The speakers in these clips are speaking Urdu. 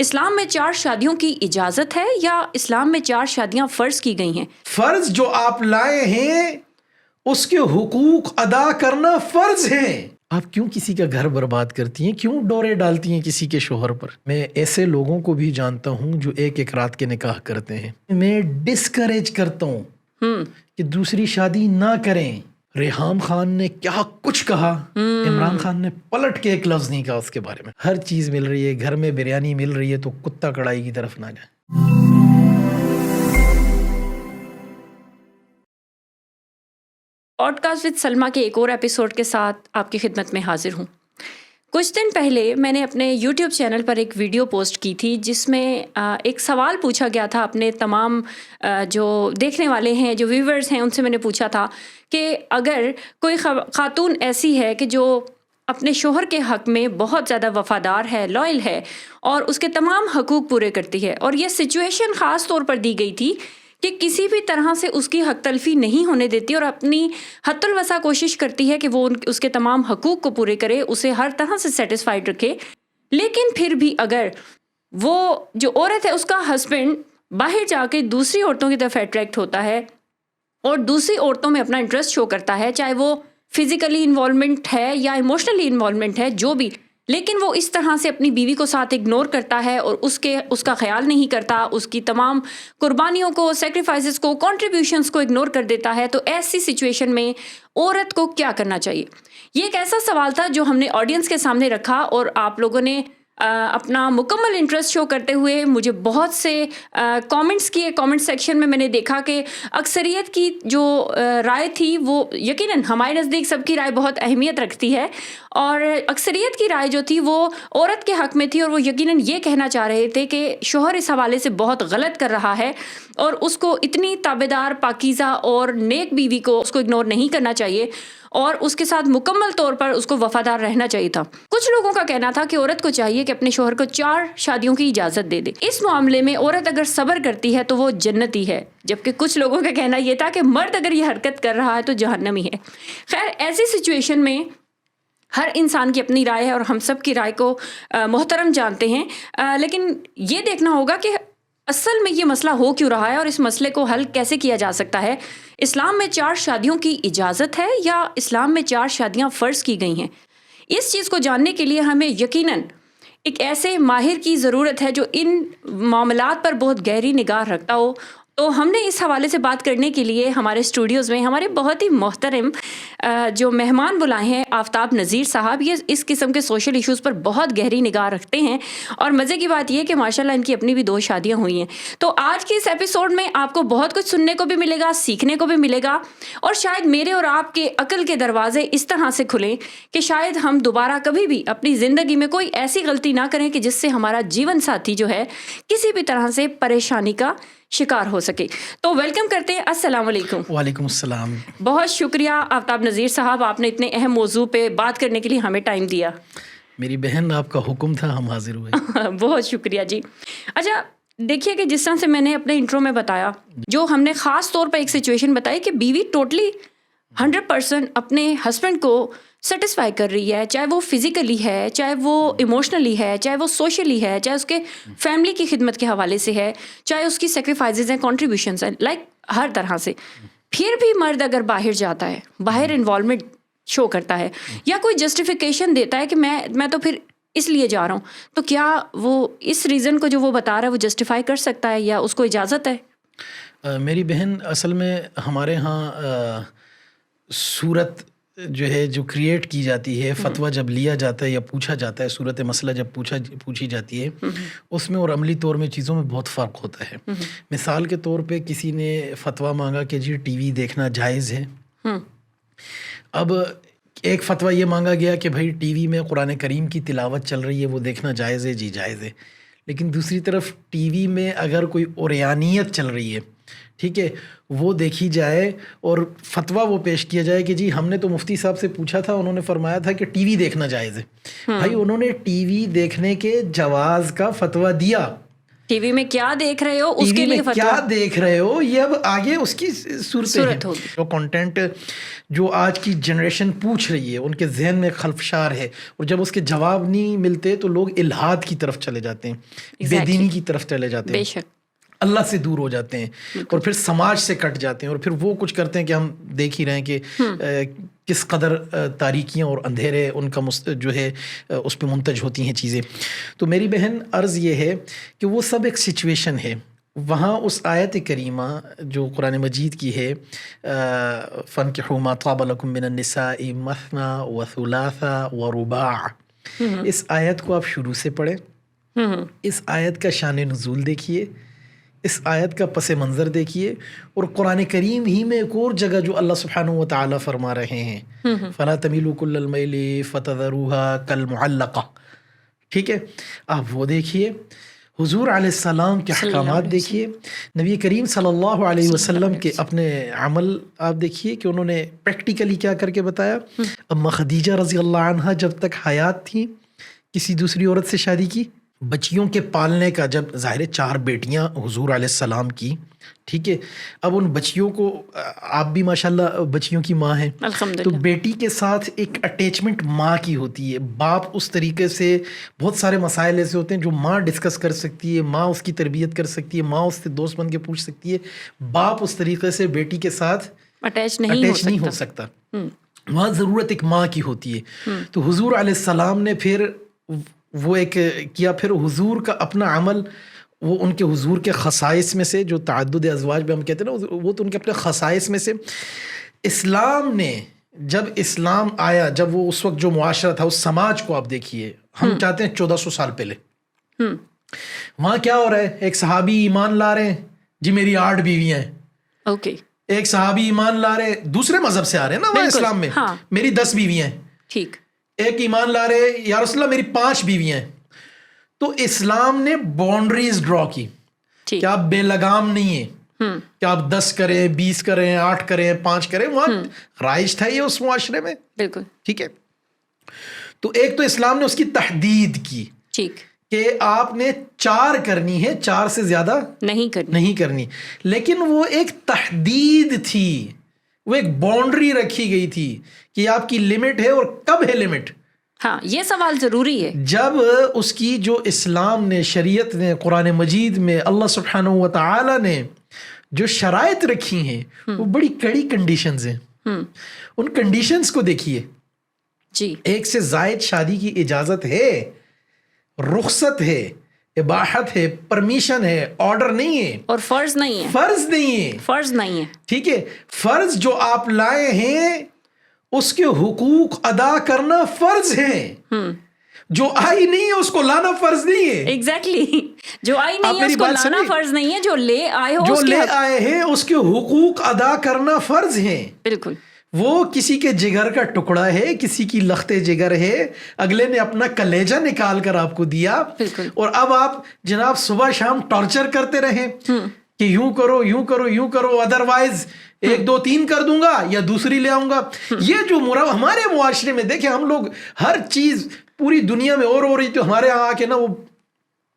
اسلام میں 4 شادیوں کی اجازت ہے یا اسلام میں 4 شادیاں فرض کی گئی ہیں؟ فرض جو آپ لائے ہیں اس کے حقوق ادا کرنا فرض ہیں. آپ کیوں کسی کا گھر برباد کرتی ہیں؟ کیوں ڈورے ڈالتی ہیں کسی کے شوہر پر؟ میں ایسے لوگوں کو بھی جانتا ہوں جو ایک رات کے نکاح کرتے ہیں. میں ڈسکریج کرتا ہوں کہ دوسری شادی نہ کریں. ریحام خان نے کیا کچھ کہا، عمران خان نے پلٹ کے ایک لفظ نہیں کہا اس کے بارے میں. ہر چیز مل رہی ہے، گھر میں بریانی مل رہی ہے تو کتا کڑائی کی طرف نہ جائے. پوڈ کاسٹ وتھ سلمیٰ کے ایک اور ایپیسوڈ کے ساتھ آپ کی خدمت میں حاضر ہوں. کچھ دن پہلے میں نے اپنے یوٹیوب چینل پر ایک ویڈیو پوسٹ کی تھی جس میں ایک سوال پوچھا گیا تھا. اپنے تمام جو دیکھنے والے ہیں، جو ویورز ہیں، ان سے میں نے پوچھا تھا کہ اگر کوئی خاتون ایسی ہے کہ جو اپنے شوہر کے حق میں بہت زیادہ وفادار ہے، لائل ہے اور اس کے تمام حقوق پورے کرتی ہے، اور یہ سچویشن خاص طور پر دی گئی تھی کہ کسی بھی طرح سے اس کی حق تلفی نہیں ہونے دیتی اور اپنی حد الوسع کوشش کرتی ہے کہ وہ اس کے تمام حقوق کو پورے کرے، اسے ہر طرح سے سیٹسفائیڈ رکھے. لیکن پھر بھی اگر وہ جو عورت ہے اس کا ہسبینڈ باہر جا کے دوسری عورتوں کی طرف اٹریکٹ ہوتا ہے اور دوسری عورتوں میں اپنا انٹرسٹ شو کرتا ہے، چاہے وہ فزیکلی انوالومنٹ ہے یا ایموشنلی انوالومنٹ ہے، جو بھی، لیکن وہ اس طرح سے اپنی بیوی کو ساتھ اگنور کرتا ہے اور اس کا خیال نہیں کرتا، اس کی تمام قربانیوں کو، سیکریفائسز کو، کنٹریبیوشنز کو اگنور کر دیتا ہے، تو ایسی سچویشن میں عورت کو کیا کرنا چاہیے؟ یہ ایک ایسا سوال تھا جو ہم نے آڈینس کے سامنے رکھا اور آپ لوگوں نے اپنا مکمل انٹرسٹ شو کرتے ہوئے مجھے بہت سے کامنٹس کیے. کامنٹ سیکشن میں نے دیکھا کہ اکثریت کی جو رائے تھی وہ یقیناً ہمارے نزدیک سب کی رائے بہت اہمیت رکھتی ہے، اور اکثریت کی رائے جو تھی وہ عورت کے حق میں تھی، اور وہ یقیناً یہ کہنا چاہ رہے تھے کہ شوہر اس حوالے سے بہت غلط کر رہا ہے اور اس کو اتنی تابعدار، پاکیزہ اور نیک بیوی کو اس کو اگنور نہیں کرنا چاہیے اور اس کے ساتھ مکمل طور پر اس کو وفادار رہنا چاہیے تھا. کچھ لوگوں کا کہنا تھا کہ عورت کو چاہیے کہ اپنے شوہر کو 4 شادیوں کی اجازت دے دے. اس معاملے میں عورت اگر صبر کرتی ہے تو وہ جنتی ہے، جبکہ کچھ لوگوں کا کہنا یہ تھا کہ مرد اگر یہ حرکت کر رہا ہے تو جہنمی ہے. خیر، ایسی سچویشن میں ہر انسان کی اپنی رائے ہے اور ہم سب کی رائے کو محترم جانتے ہیں، لیکن یہ دیکھنا ہوگا کہ اصل میں یہ مسئلہ ہو کیوں رہا ہے اور اس مسئلے کو حل کیسے کیا جا سکتا ہے. اسلام میں 4 شادیوں کی اجازت ہے یا اسلام میں 4 شادیاں فرض کی گئی ہیں؟ اس چیز کو جاننے کے لیے ہمیں یقیناً ایک ایسے ماہر کی ضرورت ہے جو ان معاملات پر بہت گہری نگاہ رکھتا ہو. تو ہم نے اس حوالے سے بات کرنے کے لیے ہمارے اسٹوڈیوز میں ہمارے بہت ہی محترم جو مہمان بلائے ہیں، آفتاب نذیر صاحب. یہ اس قسم کے سوشل ایشوز پر بہت گہری نگاہ رکھتے ہیں اور مزے کی بات یہ کہ ماشاءاللہ ان کی اپنی بھی 2 شادیاں ہوئی ہیں. تو آج کے اس ایپیسوڈ میں آپ کو بہت کچھ سننے کو بھی ملے گا، سیکھنے کو بھی ملے گا، اور شاید میرے اور آپ کے عقل کے دروازے اس طرح سے کھلیں کہ شاید ہم دوبارہ کبھی بھی اپنی زندگی میں کوئی ایسی غلطی نہ کریں کہ جس سے ہمارا جیون ساتھی جو ہے کسی بھی طرح سے پریشانی کا شکار ہو سکے. تو ویلکم کرتے ہیں. السلام علیکم. وعلیکم السلام. بہت شکریہ آفتاب نذیر صاحب، آپ نے اتنے اہم موضوع پہ بات کرنے کے لیے ہمیں ٹائم دیا. میری بہن، آپ کا حکم تھا، ہم حاضر ہوئے. بہت شکریہ جی. اچھا دیکھیے کہ جس طرح سے میں نے اپنے انٹرو میں بتایا، جو ہم نے خاص طور پر ایک سچویشن بتائی کہ بیوی ٹوٹلی 100% اپنے ہسبینڈ کو سیٹسفائی کر رہی ہے، چاہے وہ فزیکلی ہے، چاہے وہ ایموشنلی ہے، چاہے وہ سوشلی ہے، چاہے اس کے فیملی کی خدمت کے حوالے سے ہے، چاہے اس کی سیکریفائسز ہیں، کنٹریبیوشنز ہیں، لائک ہر طرح سے. پھر بھی مرد اگر باہر جاتا ہے، باہر انوالومنٹ شو کرتا ہے یا کوئی جسٹیفیکیشن دیتا ہے کہ میں تو پھر اس لیے جا رہا ہوں، تو کیا وہ اس ریزن کو جو وہ بتا رہا ہے وہ جسٹیفائی کر سکتا ہے یا اس کو اجازت ہے؟ میری بہن، اصل میں ہمارے ہاں صورت جو ہے جو کریٹ کی جاتی ہے، فتویٰ جب لیا جاتا ہے یا پوچھا جاتا ہے، صورت مسئلہ جب پوچھی جاتی ہے، اس میں اور عملی طور میں چیزوں میں بہت فرق ہوتا ہے. مثال کے طور پہ کسی نے فتویٰ مانگا کہ جی ٹی وی دیکھنا جائز ہے. اب ایک فتویٰ یہ مانگا گیا کہ بھائی ٹی وی میں قرآن کریم کی تلاوت چل رہی ہے، وہ دیکھنا جائز ہے. جی جائز ہے. لیکن دوسری طرف ٹی وی میں اگر کوئی اوریانیت چل رہی ہے، ٹھیک ہے، وہ دیکھی جائے اور فتویٰ وہ پیش کیا جائے کہ جی ہم نے تو مفتی صاحب سے پوچھا تھا، انہوں نے فرمایا تھا کہ ٹی وی دیکھنا جائز ہے. بھائی انہوں نے ٹی وی دیکھنے کے جواز کا فتویٰ دیا، ٹی وی میں کیا دیکھ رہے ہو اس ٹی کے وی میں لیے کیا دیکھ رہے ہو یہ اب آگے اس کی صورت ہوگی. جو کنٹینٹ جو آج کی جنریشن پوچھ رہی ہے ان کے ذہن میں خلفشار ہے، اور جب اس کے جواب نہیں ملتے تو لوگ الحاد کی طرف چلے جاتے ہیں، بے دینی کی طرف چلے جاتے ہیں، بے شک اللہ سے دور ہو جاتے ہیں، اور پھر سماج سے کٹ جاتے ہیں، اور پھر وہ کچھ کرتے ہیں کہ ہم دیکھ ہی رہے ہیں کہ کس قدر تاریکیاں اور اندھیرے ان کا جو ہے اس پہ منتج ہوتی ہیں چیزیں. تو میری بہن عرض یہ ہے کہ وہ سب ایک سچویشن ہے. وہاں اس آیت کریمہ جو قرآن مجید کی ہے فَانكِحُوا مَا طَابَ لَكُم مِّنَ النِّسَاءِ مَثْنَىٰ وَثُلَاثَ وَرُبَاعَ، اس آیت کو آپ شروع سے پڑھیں، اس آیت کا شان نزول دیکھیے، اس آیت کا پس منظر دیکھیے، اور قرآن کریم ہی میں ایک اور جگہ جو اللہ سبحانہ و تعالیٰ فرما رہے ہیں فَلَا تَمِيلُوا كُلَّ الْمَيْلِ فَتَذَرُوهَا كَالْمُعَلَّقَةِ، ٹھیک ہے، آپ وہ دیکھیے. حضور علیہ السلام کے احکامات دیکھیے، نبی کریم صلی اللہ علیہ وسلم کے اپنے عمل آپ دیکھیے کہ انہوں نے پریکٹیکلی کیا کر کے بتایا. اما خدیجہ رضی اللہ عنہا جب تک حیات تھی کسی دوسری عورت سے شادی کی، بچیوں کے پالنے کا، جب ظاہر 4 بیٹیاں حضور علیہ السلام کی، ٹھیک ہے، اب ان بچیوں کو، آپ بھی ماشاءاللہ بچیوں کی ماں ہیں، تو بیٹی کے ساتھ ایک اٹیچمنٹ ماں کی ہوتی ہے. باپ اس طریقے سے بہت سارے مسائل ایسے ہوتے ہیں جو ماں ڈسکس کر سکتی ہے، ماں اس کی تربیت کر سکتی ہے، ماں اس سے دوست بن کے پوچھ سکتی ہے، باپ اس طریقے سے بیٹی کے ساتھ اٹیچ نہیں ہو سکتا. وہاں ضرورت ایک ماں کی ہوتی ہے. تو حضور علیہ السلام نے پھر وہ ایک کیا، پھر حضور کا اپنا عمل، وہ ان کے حضور کے خصائص میں سے جو تعدد ازواج میں ہم کہتے ہیں نا، وہ تو ان کے اپنے خصائص میں سے. اسلام نے جب اسلام آیا، جب وہ اس وقت جو معاشرہ تھا، اس سماج کو آپ دیکھیے، ہم چاہتے ہیں 1400 سال پہلے، وہاں کیا ہو رہا ہے؟ ایک صحابی ایمان لا رہے ہیں، جی میری 8 بیویاں ہیں. اوکے. ایک صحابی ایمان لا رہے، دوسرے مذہب سے آ رہے ہیں نا وہ اسلام میں، میری 10 بیویاں ہیں. ٹھیک. ایک ایمان لا رہے، یا رسول اللہ میری 5 بیویاں ہیں. تو اسلام نے باؤنڈریز ڈرا کی کہ آپ بے لگام نہیں ہیں، کہ آپ 10 کریں، 20 کریں، 8 کریں، 5 کریں. وہاں رائج تھا یہ اس معاشرے میں، بالکل ٹھیک ہے. تو ایک تو اسلام نے اس کی تحدید کی، ٹھیک، کہ آپ نے 4 کرنی ہے، 4 سے زیادہ نہیں کرنی. لیکن وہ ایک تحدید تھی، وہ ایک باؤنڈری رکھی گئی تھی کہ آپ کی لمٹ ہے، اور کب ہے لمٹ. ہاں، یہ سوال ضروری ہے. جب اس کی جو اسلام نے، شریعت نے، قرآن مجید میں اللہ سبحانہ و تعالی نے جو شرائط رکھی ہیں وہ بڑی کڑی کنڈیشنز ہیں. ان کنڈیشنز کو دیکھیے. جی، 1 سے زائد شادی کی اجازت ہے، رخصت ہے، اباحت ہے، پرمیشن ہے، آرڈر نہیں ہے، اور فرض نہیں ہے. ٹھیک ہے. فرض جو آپ لائے ہیں اس کے حقوق ادا کرنا فرض ہے. جو آئی نہیں ہے اس کو لانا فرض نہیں ہے. ایگزیکٹلی. جو آئی نہیں ہے اس کو لانا فرض نہیں ہے، جو لے آئے ہو، جو لے آئے ہیں اس کے حقوق ادا کرنا فرض ہے. بالکل. وہ کسی کے جگر کا ٹکڑا ہے، کسی کی لخت جگر ہے، اگلے نے اپنا کلیجہ نکال کر آپ کو دیا، اور اب آپ جناب صبح شام ٹارچر کرتے رہیں کہ یوں کرو، یوں کرو، یوں کرو، ادروائز 1 2 3 کر دوں گا یا دوسری لے آؤں گا. یہ جو ہمارے معاشرے میں دیکھیں، ہم لوگ ہر چیز پوری دنیا میں اور ہو رہی، تو ہمارے ہاں آ کے نا وہ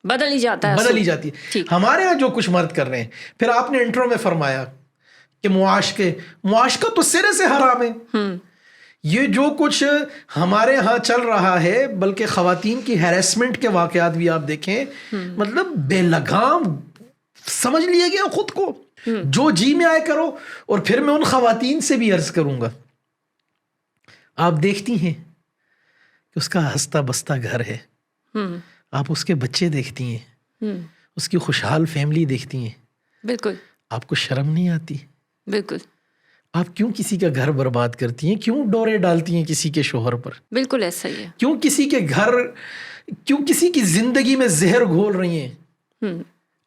بدل ہی جاتی ہے. ہمارے ہاں جو کچھ مرد کر رہے ہیں. پھر آپ نے انٹرو میں فرمایا کہ معاشقہ تو سرے سے حرام ہے. یہ جو کچھ ہمارے ہاں چل رہا ہے، بلکہ خواتین کی ہیراسمنٹ کے واقعات بھی آپ دیکھیں، مطلب بے لگام سمجھ لیے گیا خود کو، جو جی میں آئے کرو. اور پھر میں ان خواتین سے بھی عرض کروں گا، آپ دیکھتی ہیں کہ اس کا ہنستا بستا گھر ہے، آپ اس کے بچے دیکھتی ہیں، اس کی خوشحال فیملی دیکھتی ہیں، بالکل، آپ کو شرم نہیں آتی؟ بالکل. آپ کیوں کسی کا گھر برباد کرتی ہیں؟ کیوں ڈورے ڈالتی ہیں کسی کے شوہر پر؟ بالکل ایسا ہی ہے. کیوں کسی کی زندگی میں زہر گھول رہی ہیں؟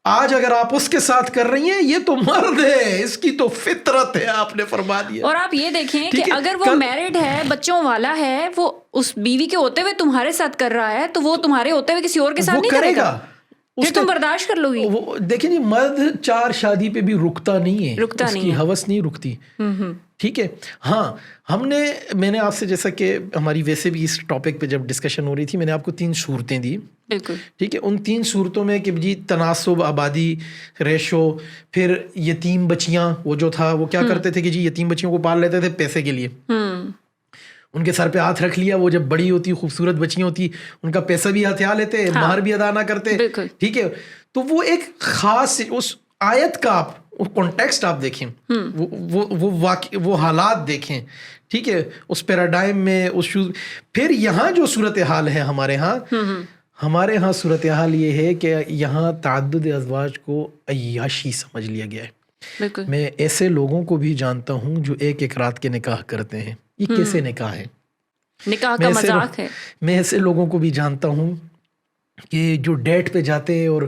آج اگر آپ اس کے ساتھ کر رہی ہیں، یہ تو مرد ہے، اس کی تو فطرت ہے، آپ نے فرما دیا. اور آپ یہ دیکھیں کہ اگر وہ میرڈ ہے، بچوں والا ہے، وہ اس بیوی کے ہوتے ہوئے تمہارے ساتھ کر رہا ہے، تو وہ تمہارے ہوتے ہوئے کسی اور کے ساتھ نہیں کرے گا. پھر تم برداشت کر لو گی. دیکھیں جی، مرد 4 شادی پہ بھی رکتا نہیں ہے، اس کی ہوس نہیں رکتی. ٹھیک ہے. ہاں میں نے آپ سے جیسا کہ ہماری ویسے بھی اس ٹاپک پہ جب ڈسکشن ہو رہی تھی میں نے آپ کو 3 صورتیں دی. بالکل ٹھیک ہے. ان 3 صورتوں میں کہ جی تناسب آبادی ریشو, پھر یتیم بچیاں وہ جو تھا وہ کیا کرتے تھے کہ جی یتیم بچیوں کو پال لیتے تھے پیسے کے لیے, ان کے سر پہ ہاتھ رکھ لیا, وہ جب بڑی ہوتی خوبصورت بچیاں ہوتی ان کا پیسہ بھی ہتھیا لیتے, مہر بھی ادا نہ کرتے. ٹھیک ہے. تو وہ ایک خاص اس آیت کا آپ کانٹیکسٹ آپ دیکھیں, وہ حالات دیکھیں. ٹھیک ہے. اس پیراڈائم میں اس پھر یہاں جو صورتحال ہے ہمارے ہاں صورتحال یہ ہے کہ یہاں تعدد ازواج کو عیاشی سمجھ لیا گیا ہے. میں ایسے لوگوں کو بھی جانتا ہوں جو ایک رات کے نکاح کرتے ہیں. یہ کیسے نکاح ہے؟ نکاح کا مذاق ہے. میں ایسے لوگوں کو بھی جانتا ہوں کہ جو ڈیٹ پہ جاتے ہیں اور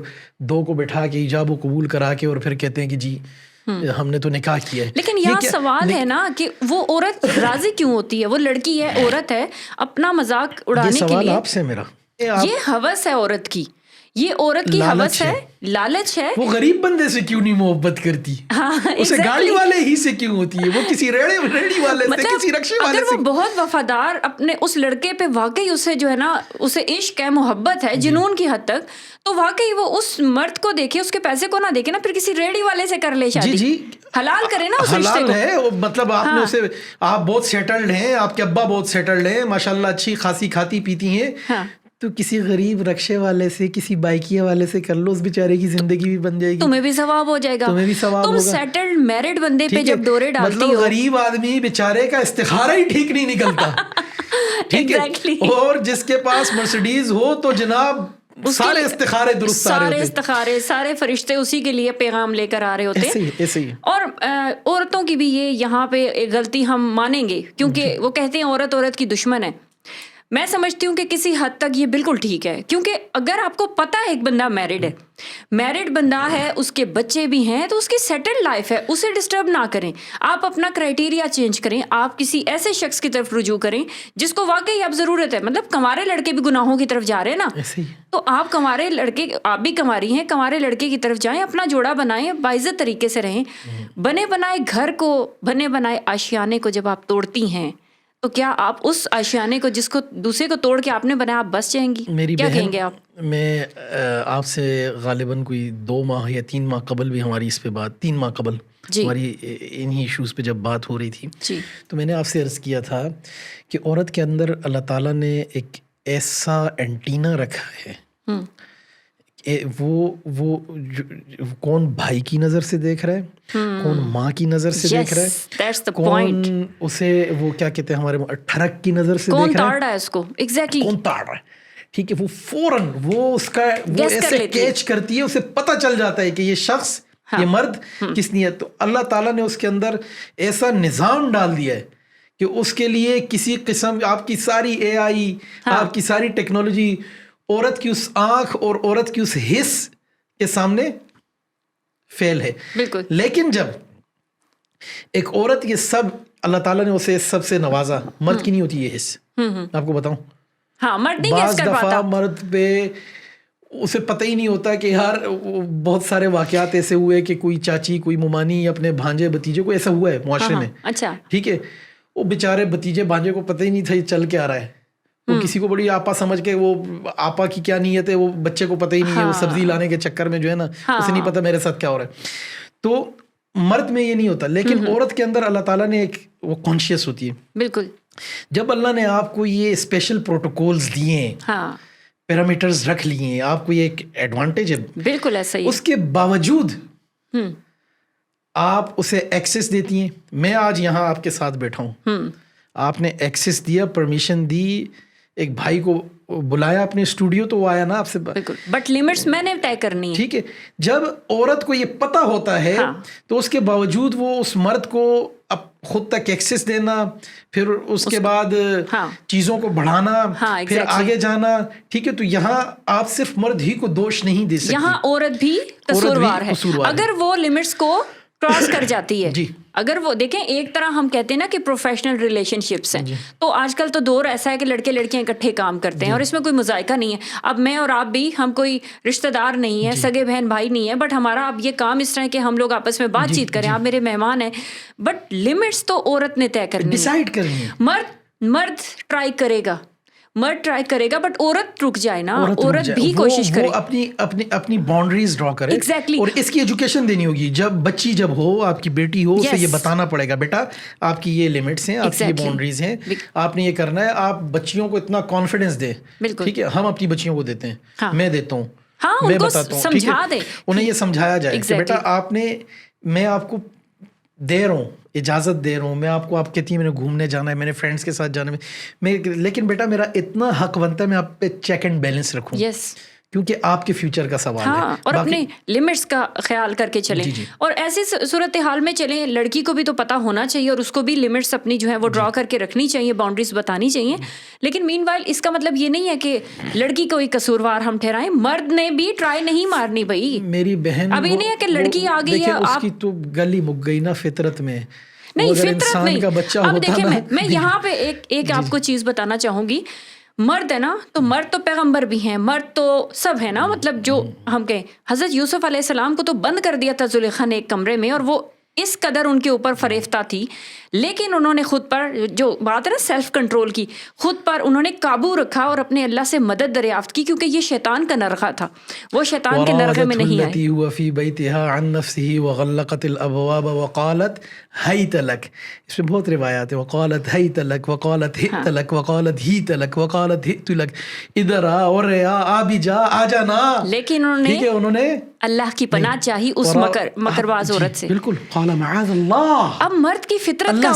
2 کو بٹھا کے ایجاب و قبول کرا کے اور پھر کہتے ہیں کہ جی ہم نے تو نکاح کیا ہے. لیکن یہاں سوال ہے نا کہ وہ عورت راضی کیوں ہوتی ہے؟ وہ لڑکی ہے, عورت ہے, اپنا مذاق اڑانے کے لیے. سوال آپ سے میرا, یہ ہوس ہے عورت کی, یہ عورت کی ہوس ہے, لالچ ہے. وہ غریب بندے سے کیوں نہیں محبت کرتی؟ اسے گاڑی والے ہی سے کیوں ہوتی ہے؟ وہ کسی ریڑی والے سے, کسی رکشے والے سے. اگر وہ بہت وفادار اپنے اس لڑکے پہ واقعی اسے جو ہے نا اسے عشق ہے, محبت ہے جنون کی حد تک, تو واقعی وہ اس مرد کو دیکھے, اس کے پیسے کو نہ دیکھے نا, پھر کسی ریڑی والے سے کر لے شادی. جی حلال کرے نا اس رشتے کو. حلال ہے مطلب آپ نے اسے, آپ بہت سیٹلڈ ہیں, آپ کے ابا بہت سیٹلڈ ہیں ماشاءاللہ, اچھی خاصی کھاتی پیتی ہیں, تو کسی غریب رکشے والے سے, کسی بائکیہ والے سے کر لو, اس بیچارے کی زندگی بھی بن جائے گی, تمہیں بھی ثواب ہو جائے گا, تمہیں بھی ثواب ہوگا. تم سیٹلڈ میرڈ بندے پہ جب ڈورے ڈالتی ہو, مطلب غریب آدمی بیچارے کا استخارہ ہی ٹھیک نہیں نکلتا. ٹھیک ہے. اور جس کے پاس مرسڈیز ہو تو جناب سارے استخارے درست, سارے استخارے, سارے فرشتے اسی کے لیے پیغام لے کر آ رہے ہوتے ہیں. ایسے ہی. اور عورتوں کی بھی یہ یہاں پہ غلطی ہم مانیں گے, کیونکہ وہ کہتے ہیں عورت کی دشمن ہے. میں سمجھتی ہوں کہ کسی حد تک یہ بالکل ٹھیک ہے, کیونکہ اگر آپ کو پتہ ہے ایک بندہ میرڈ بندہ ہے, اس کے بچے بھی ہیں, تو اس کی سیٹلڈ لائف ہے, اسے ڈسٹرب نہ کریں. آپ اپنا کرائٹیریا چینج کریں, آپ کسی ایسے شخص کی طرف رجوع کریں جس کو واقعی اب ضرورت ہے. مطلب کنوارے لڑکے بھی گناہوں کی طرف جا رہے ہیں نا, تو آپ کنوارے لڑکے, آپ بھی کنواری ہیں, کنوارے لڑکے کی طرف جائیں, اپنا جوڑا بنائیں, باعزت طریقے سے رہیں. بنے بنائے گھر کو, بنے بنائے آشیانے کو جب آپ توڑتی ہیں, تو کیا آپ اس آشیانے کو جس کو دوسرے کو توڑ کے آپ نے بنایا, آپ بس جائیں گی؟ کیا کہیں گے آپ؟ میں آپ سے غالباً کوئی 2 ماہ یا 3 ماہ قبل بھی ہماری اس پہ بات, 3 ماہ قبل ہماری انہی ایشوز پہ جب بات ہو رہی تھی, تو میں نے آپ سے عرض کیا تھا کہ عورت کے اندر اللہ تعالیٰ نے ایک ایسا اینٹینا رکھا ہے, وہ کون بھائی کی نظر سے دیکھ رہا ہے, کون ماں کی نظر سے دیکھ رہا ہے, کون اسے وہ کیا کہتے ہیں ہمارے ٹھڑک کی نظر سے دیکھ رہا ہے, اس کو ایگزیکٹلی کون تاڑ رہا ہے. ٹھیک ہے. وہ فوراً وہ اس کا وہ ایسے کیچ کرتی ہے, اسے پتہ چل جاتا ہے کہ یہ شخص, یہ مرد کس نیت. تو اللہ تعالیٰ نے اس کے اندر ایسا نظام ڈال دیا ہے کہ اس کے لیے کسی قسم, آپ کی ساری AI, آپ کی ساری ٹیکنالوجی عورت کی اس آنکھ اور عورت کی اس حس کے سامنے فیل ہے. بالکل. لیکن جب ایک عورت یہ سب اللہ تعالیٰ نے اسے سب سے نوازا, مرد کی نہیں ہوتی یہ حس, آپ کو بتاؤں. بعض دفعہ مرد پہ اسے پتہ ہی نہیں ہوتا کہ یار بہت سارے واقعات ایسے ہوئے کہ کوئی چاچی, کوئی ممانی اپنے بھانجے بتیجے کو, ایسا ہوا ہے معاشرے میں. اچھا. ٹھیک ہے. وہ بیچارے بتیجے بھانجے کو پتہ ہی نہیں تھا یہ چل کے آ رہا ہے, وہ کسی کو بڑی آپا سمجھ کے, وہ آپا کی کیا نیت ہے وہ بچے کو پتہ ہی نہیں ہے, وہ سبزی لانے کے چکر میں جو ہے نا اسے نہیں پتہ میرے ساتھ کیا ہو رہا ہے. تو مرد میں یہ نہیں ہوتا, لیکن عورت کے اندر اللہ تعالیٰ نے ایک وہ کانشیس ہوتی ہے. بالکل. جب اللہ نے آپ کو یہ اسپیشل پروٹوکولز دیے ہیں, پیرامیٹرز رکھ لیے ہیں, آپ کو یہ ایک ایڈوانٹیج ہے. بالکل ایسا ہی. اس کے باوجود آپ اسے ایکسیس دیتی ہیں. میں آج یہاں آپ کے ساتھ بیٹھا ہوں, آپ نے ایکسیس دیا, پرمیشن دی, ایک بھائی کو بلایا اپنے اسٹوڈیو, تو وہ آیا نا آپ سے. بالکل. بٹ لیمٹس میں نے طے کرنی ہے. ٹھیک ہے. جب عورت کو یہ پتہ ہوتا ہے تو اس کے باوجود وہ اس مرد کو اب خود تک ایکسیس دینا, پھر اس کے بعد چیزوں کو بڑھانا, پھر آگے جانا. ٹھیک ہے. تو یہاں آپ صرف مرد ہی کو دوش نہیں دے سکتے, یہاں عورت بھی قصوروار ہے. اگر وہ لمٹس کو کراس کر جاتی ہے. جی. اگر وہ دیکھیں ایک طرح ہم کہتے ہیں نا کہ پروفیشنل ریلیشن شپس ہیں, تو آج کل تو دور ایسا ہے کہ لڑکے لڑکیاں اکٹھے کام کرتے ہیں اور اس میں کوئی مذائقہ نہیں ہے. اب میں اور آپ بھی, ہم کوئی رشتہ دار نہیں ہے, سگے بہن بھائی نہیں ہے, بٹ ہمارا اب یہ کام اس طرح کہ ہم لوگ آپس میں بات چیت کریں, آپ میرے مہمان ہیں, بٹ لمٹس تو عورت نے طے کرنی ہے, ڈیسائیڈ کرنی ہے. مرد ٹرائی کرے گا بٹ عورت رک جائے نا, عورت بھی کوشش کرے, وہ اپنی باؤنڈریز ڈرا کرے. اور اس کی ایجوکیشن دینی ہوگی. جب بچی جب ہو, آپ کی بیٹی ہو, اسے یہ بتانا پڑے گا بیٹا آپ کی یہ لمٹس ہیں, آپ کی یہ باؤنڈریز ہیں, آپ نے یہ کرنا ہے. آپ بچیوں کو اتنا کانفیڈنس دیں, ٹھیک ہے, ہم اپنی بچیوں کو دیتے ہیں, میں دیتا ہوں, میں بتاتا ہوں, ٹھیک ہے, انہیں یہ سمجھایا جائے کہ بیٹا آپ نے, میں آپ کو دے رہا ہوں, اجازت دے رہا ہوں, میں آپ کو, آپ کہتی ہیں میں نے گھومنے جانا ہے, میں نے فرینڈس کے ساتھ جانا ہے, لیکن بیٹا میرا اتنا حق بنتا ہے میں آپ پہ چیک اینڈ بیلنس رکھوں, کیونکہ آپ کے فیوچر کا سوال ہے. اور اپنے لمٹس کا خیال کر کے چلیں, اور ایسی صورتحال میں چلیں. لڑکی کو بھی تو پتہ ہونا چاہیے اور اس کو بھی لمٹس اپنی جو ہے وہ ڈرا کر کے رکھنی چاہیے, باؤنڈریز بتانی چاہیے. لیکن مین وائل اس کا مطلب یہ نہیں ہے کہ لڑکی کو ہی قصوروار ہم ٹھہرائیں, مرد نے بھی ٹرائی نہیں مارنی بھائی. میری بہن, اب یہ نہیں ہے کہ لڑکی آ گئی ہے, اس کی تو گلی مک گئی نا فطرت میں, نہیں فطرت نہیں. اب دیکھیں میں یہاں پہ ایک آپ کو چیز بتانا چاہوں گی. مرد ہے نا, تو مرد تو پیغمبر بھی ہیں, مرد تو سب ہے نا, مطلب جو ہم کہیں حضرت یوسف علیہ السلام کو تو بند کر دیا تھا زلیخا نے ایک کمرے میں, اور وہ اس قدر ان کے اوپر فریفتہ تھی, لیکن انہوں نے خود پر, جو بات ہے نا سیلف کنٹرول کی, خود پر انہوں نے قابو رکھا اور اپنے اللہ سے مدد دریافت کی, کیونکہ یہ شیطان کا نرغہ تھا, وہ شیطان کے نرغے میں نہیں آئے. هو في بيتها عن نفسه وغلقت الابواب وقالت هيت لك, اس میں بہت روایات ہیں, وقالت هيت لك وقالت هئت لك وقالت هيت لك وقالت هئت لك, ادھر اور آ بھی جا, آ جانا. لیکن انہوں نے اللہ کی پناہ چاہی اس مکرباز عورت سے. بالکل, قال معاذ اللہ. اب مرد کی فطرت کا,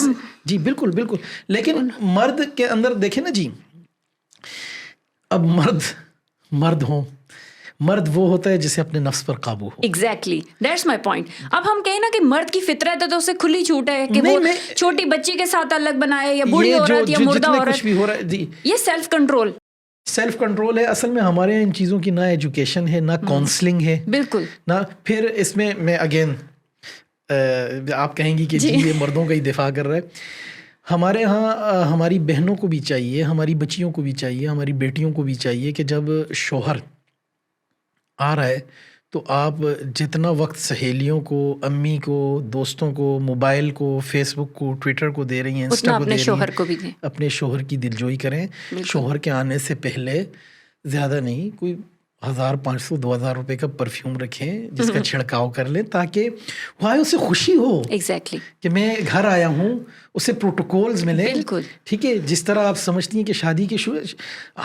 جی بالکل بالکل, لیکن مرد کے اندر دیکھیں نا جی, اب مرد ہوں, مرد وہ ہوتا ہے جسے اپنے نفس پر قابو ہو. Exactly, that's my point. اب ہم کہیں نا کہ مرد کی فطرت ہے تو اسے کھلی چھوٹ ہے کہ وہ چھوٹی بچی کے ساتھ الگ بنائے, یا بوڑھی عورت یا مردہ عورت, یہ سیلف کنٹرول ہے. اصل میں ہمارے یہاں ان چیزوں کی نہ ایجوکیشن ہے, نہ کاؤنسلنگ ہے, بالکل نہ. پھر اس میں اگین آپ کہیں گی کہ جی یہ مردوں کا ہی دفاع کر رہا ہے. ہمارے ہاں ہماری بہنوں کو بھی چاہیے, ہماری بچیوں کو بھی چاہیے, ہماری بیٹیوں کو بھی چاہیے کہ جب شوہر آ رہا ہے تو آپ جتنا وقت سہیلیوں کو, امی کو, دوستوں کو, موبائل کو, فیس بک کو, ٹویٹر کو دے رہی ہیں, انسٹا کو دے رہی ہیں, اپنے شوہر کی دلجوئی کریں. شوہر کے آنے سے پہلے زیادہ نہیں, کوئی 1500-2000 روپے کا پرفیوم رکھیں جس کا چھڑکاؤ کر لیں, تاکہ وہاں اسے خوشی ہو کہ میں گھر آیا ہوں, اسے پروٹوکولز ملیں. بالکل ٹھیک ہے, جس طرح آپ سمجھتی ہیں کہ شادی کے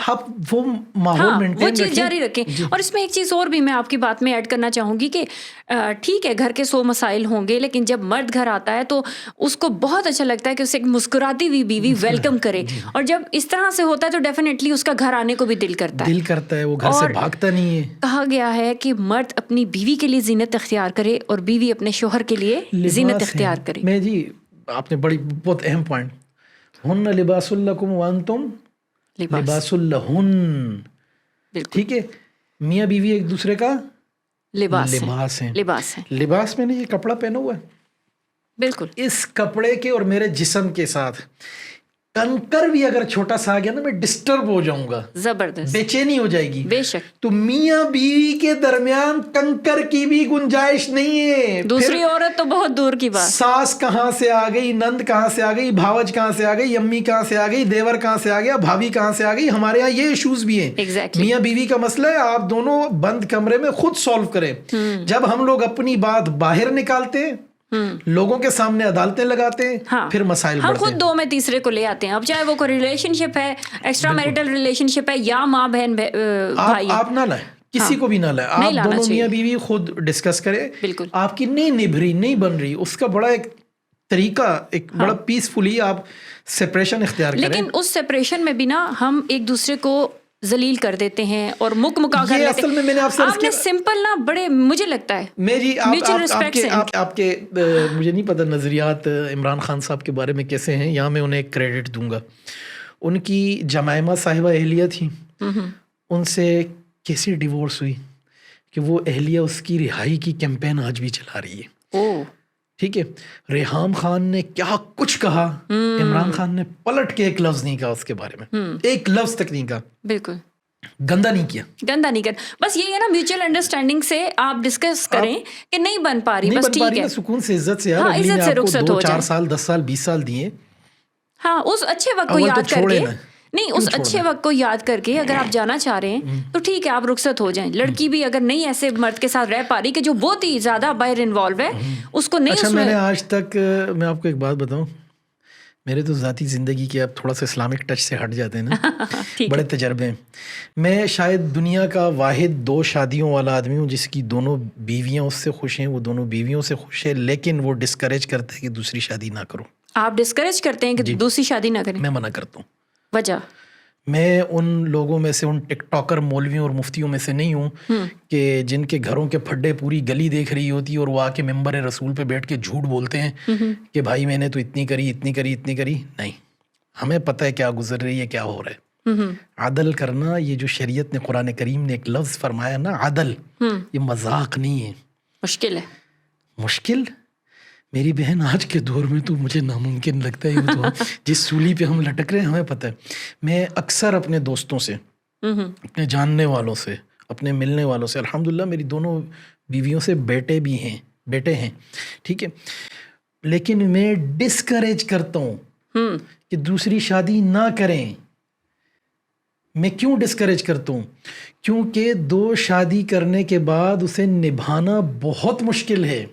آپ وہ ماحول مینٹین وہ چیز جاری رکھیں. اور اس میں ایک چیز اور بھی میں آپ کی بات میں ایڈ کرنا چاہوں گی کہ ٹھیک ہے گھر کے 100 مسائل ہوں گے, لیکن جب مرد گھر آتا ہے تو اس کو بہت اچھا لگتا ہے کہ اسے ایک مسکراتی ہوئی بیوی ویلکم کرے, اور جب اس طرح سے ہوتا ہے تو ڈیفینیٹلی اس کا گھر آنے کو بھی دل کرتا ہے, وہ گھر سے بھاگتا نہیں ہے. کہا گیا ہے کہ مرد اپنی بیوی کے لیے زینت اختیار کرے اور بیوی اپنے شوہر کے لیے زینت اختیار کرے. میں جی آپ نے بہت اہم پوائنٹ, ہن لباس لکم وانتم لباس لہن. ٹھیک ہے, میاں بیوی ایک دوسرے کا لباس ہیں. لباس میں نے یہ کپڑا پہنا ہوا ہے, بالکل اس کپڑے کے اور میرے جسم کے ساتھ کنکر بھی اگر چھوٹا سا آ گیا نا, میں ڈسٹرب ہو جاؤں گا, زبردست بے چینی ہو جائے گی. بے شک. تو میاں بیوی کے درمیان کنکر کی بھی گنجائش نہیں ہے. دوسری عورت تو بہت دور کی بات. ساس کہاں سے آ گئی, نند کہاں سے آ گئی, بھاوج کہاں سے آ گئی, امی کہاں سے آ گئی, دیور کہاں سے آ گیا, بھابھی کہاں سے آ گئی. ہمارے یہاں یہ ایشوز بھی ہیں. میاں بیوی کا مسئلہ ہے, آپ دونوں بند کمرے میں خود سولو کریں. جب ہم لوگ اپنی بات باہر نکالتے ہیں, لوگوں کے سامنے عدالتیں لگاتے ہیں, پھر مسائل ہم خود دو میں تیسرے کو لے آتے ہیں. اب چاہے وہ کوئی ریلیشن شپ ہے, ایکسٹرا میرٹل ریلیشن شپ ہے, یا ماں بہن بھائی, آپ نہ لائیں, کسی کو بھی نہ لائیں. آپ دونوں میاں بیوی خود ڈسکس کریں. بالکل. آپ کی نہیں نبھ رہی, نہیں بن رہی, اس کا بڑا ایک طریقہ, ایک بڑا پیسفلی آپ سیپریشن اختیار کریں. لیکن اس سیپریشن میں بھی نا ہم ایک دوسرے کو ذلیل کر دیتے ہیں اور مکا کر لیتے ہیں. میں نے آپ نے سمپل نا بڑے, مجھے لگتا ہے آپ کے مجھے نہیں پتا نظریات عمران خان صاحب کے بارے میں کیسے ہیں, یہاں میں انہیں کریڈٹ دوں گا. ان کی جمائمہ صاحبہ اہلیہ تھیں, ان سے کیسی ڈیورس ہوئی کہ وہ اہلیہ اس کی رہائی کی کیمپین آج بھی چلا رہی ہے. ٹھیک ہے. ریحام خان نے کیا کچھ کہا, عمران خان نے پلٹ کے ایک لفظ نہیں کہا اس کے بارے میں, ایک لفظ تک نہیں کہا, بالکل گندا نہیں کیا, گندا نہیں کر. بس یہ ہے نا میوچل انڈرسٹینڈنگ سے آپ ڈسکس کریں کہ نہیں بن پا رہی, بس ٹھیک ہے, سکون سے, عزت سے. یار عزت سے رخصت ہو جائے. 2-4 سال 10 سال 20 سال دیے, ہاں اس اچھے وقت کو یاد کر کے, نہیں اس اچھے وقت کو یاد کر کے اگر آپ جانا چاہ رہے ہیں تو ٹھیک ہے, آپ رخصت ہو جائیں. لڑکی بھی اگر نہیں ایسے مرد کے ساتھ رہ پا رہی کہ جو بہت ہی زیادہ باہر انوالو ہے, اس کو نہیں. اچھا میں نے آج تک, میں آپ کو ایک بات بتاؤں, میرے تو ذاتی زندگی کے آپ تھوڑا سا اسلامک ٹچ سے ہٹ جاتے ہیں نا, بڑے تجربے ہیں. میں شاید دنیا کا واحد 2 شادیوں والا آدمی ہوں جس کی دونوں بیویاں اس سے خوش ہیں, وہ دونوں بیویوں سے خوش ہیں, لیکن وہ ڈسکریج کرتے ہیں کہ دوسری شادی نہ کرو. آپ ڈسکریج کرتے ہیں کہ دوسری شادی نہ کریں؟ میں منع کرتا ہوں. وجہ میں ان لوگوں میں سے, ان ٹک ٹاکر مولویوں اور مفتیوں میں سے نہیں ہوں کہ جن کے گھروں کے پھڈے پوری گلی دیکھ رہی ہوتی ہے اور وہ آ کے ممبر رسول پہ بیٹھ کے جھوٹ بولتے ہیں کہ بھائی میں نے تو اتنی کری اتنی کری اتنی کری. نہیں, ہمیں پتہ ہے کیا گزر رہی ہے, کیا ہو رہا ہے. عدل کرنا, یہ جو شریعت نے, قرآن کریم نے ایک لفظ فرمایا نا عدل, یہ مذاق نہیں ہے, مشکل ہے. مشکل میری بہن آج کے دور میں تو مجھے ناممکن لگتا ہے. یہ تو جس سولی پہ ہم لٹک رہے ہیں ہمیں پتہ ہے. میں اکثر اپنے دوستوں سے, اپنے جاننے والوں سے, اپنے ملنے والوں سے, الحمدللہ میری دونوں بیویوں سے بیٹے ہیں, ٹھیک ہے, لیکن میں ڈسکریج کرتا ہوں کہ دوسری شادی نہ کریں. میں کیوں ڈسکریج کرتا ہوں؟ کیونکہ 2 شادی کرنے کے بعد اسے نبھانا بہت مشکل ہے.